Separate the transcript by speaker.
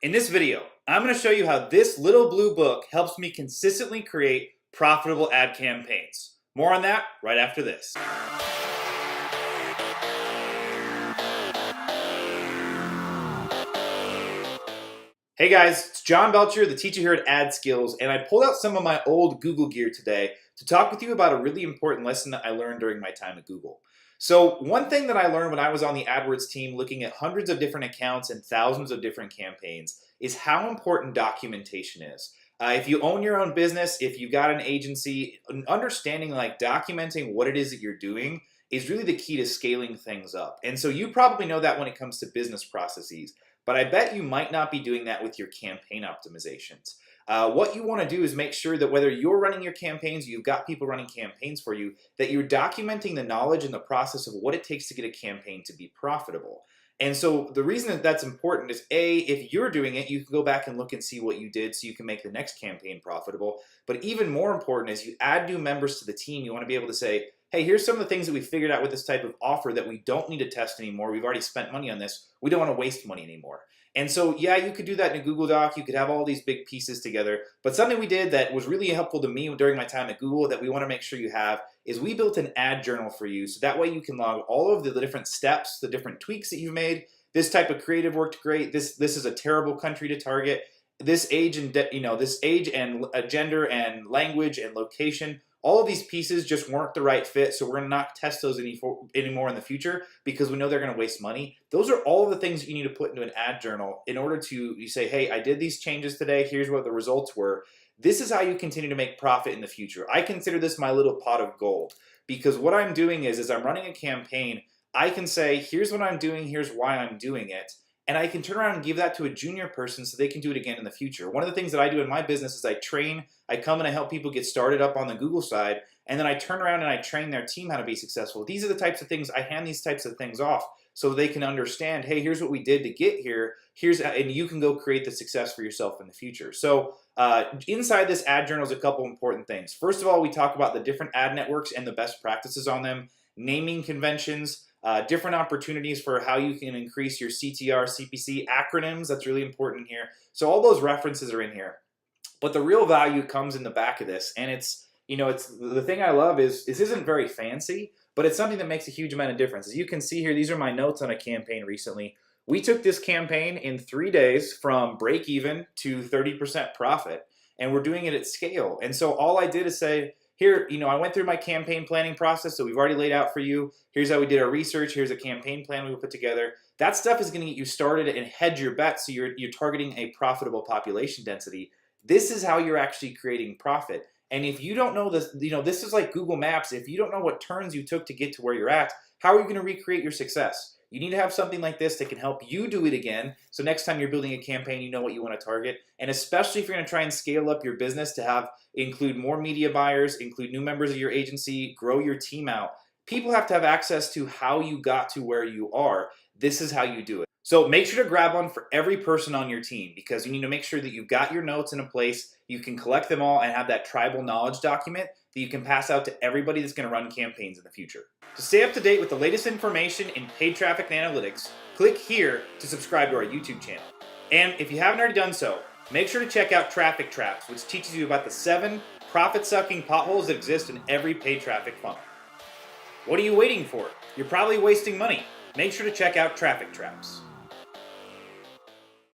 Speaker 1: In this video, I'm going to show you how this little blue book helps me consistently create profitable ad campaigns. More on that right after this. Hey guys, it's John Belcher, the teacher here at AdSkills, and I pulled out some of my old Google gear today to talk with you about a really important lesson that I learned during my time at Google. So one thing that I learned when I was on the AdWords team looking at hundreds of different accounts and thousands of different campaigns is how important documentation is. If you own your own business, if you've got an agency, understanding like documenting what it is that you're doing is really the key to scaling things up. And so you probably know that when it comes to business processes. But I bet you might not be doing that with your campaign optimizations. What you want to do is make sure that whether you're running your campaigns, you've got people running campaigns for you, that you're documenting the knowledge and the process of what it takes to get a campaign to be profitable. And so the reason that that's important is A, if you're doing it, you can go back and look and see what you did so you can make the next campaign profitable. But even more important is you add new members to the team, you want to be able to say, hey, here's some of the things that we figured out with this type of offer that we don't need to test anymore. We've already spent money on this. We don't want to waste money anymore. And so, yeah, you could do that in a Google Doc. You could have all these big pieces together. But something we did that was really helpful to me during my time at Google that we want to make sure you have is we built an ad journal for you. So that way you can log all of the different steps, the different tweaks that you've made. This type of creative worked great. This is a terrible country to target. This age and gender and language and location. All of these pieces just weren't the right fit, so we're going to not test those anymore in the future because we know they're going to waste money. Those are all of the things that you need to put into an ad journal in order to you say, hey, I did these changes today. Here's what the results were. This is how you continue to make profit in the future. I consider this my little pot of gold because what I'm doing is I'm running a campaign. I can say, here's what I'm doing. Here's why I'm doing it. And I can turn around and give that to a junior person so they can do it again in the future. One of the things that I do in my business is I come and I help people get started up on the Google side, and then I turn around and I train their team how to be successful. These are the types of things, I hand these types of things off so they can understand, hey, here's what we did to get here, and you can go create the success for yourself in the future. So inside this ad journal is a couple important things. First of all, we talk about the different ad networks and the best practices on them, naming conventions, different opportunities for how you can increase your CTR, CPC acronyms. That's really important here. So all those references are in here. But the real value comes in the back of this. And it's the thing I love is this isn't very fancy, but it's something that makes a huge amount of difference. As you can see here, these are my notes on a campaign recently. We took this campaign in 3 days from break even to 30% profit, and we're doing it at scale. And so all I did is say, here, I went through my campaign planning process, so we've already laid out for you. Here's how we did our research. Here's a campaign plan we put together. That stuff is going to get you started and hedge your bets so you're targeting a profitable population density. This is how you're actually creating profit. And if you don't know this, this is like Google Maps. If you don't know what turns you took to get to where you're at, how are you going to recreate your success? You need to have something like this that can help you do it again. So next time you're building a campaign, you know what you want to target. And especially if you're going to try and scale up your business to include more media buyers, include new members of your agency, grow your team out. People have to have access to how you got to where you are. This is how you do it. So make sure to grab one for every person on your team because you need to make sure that you've got your notes in a place, you can collect them all and have that tribal knowledge document that you can pass out to everybody that's going to run campaigns in the future. To stay up to date with the latest information in paid traffic and analytics, click here to subscribe to our YouTube channel. And if you haven't already done so, make sure to check out Traffic Traps, which teaches you about the 7 profit-sucking potholes that exist in every paid traffic funnel. What are you waiting for? You're probably wasting money. Make sure to check out Traffic Traps.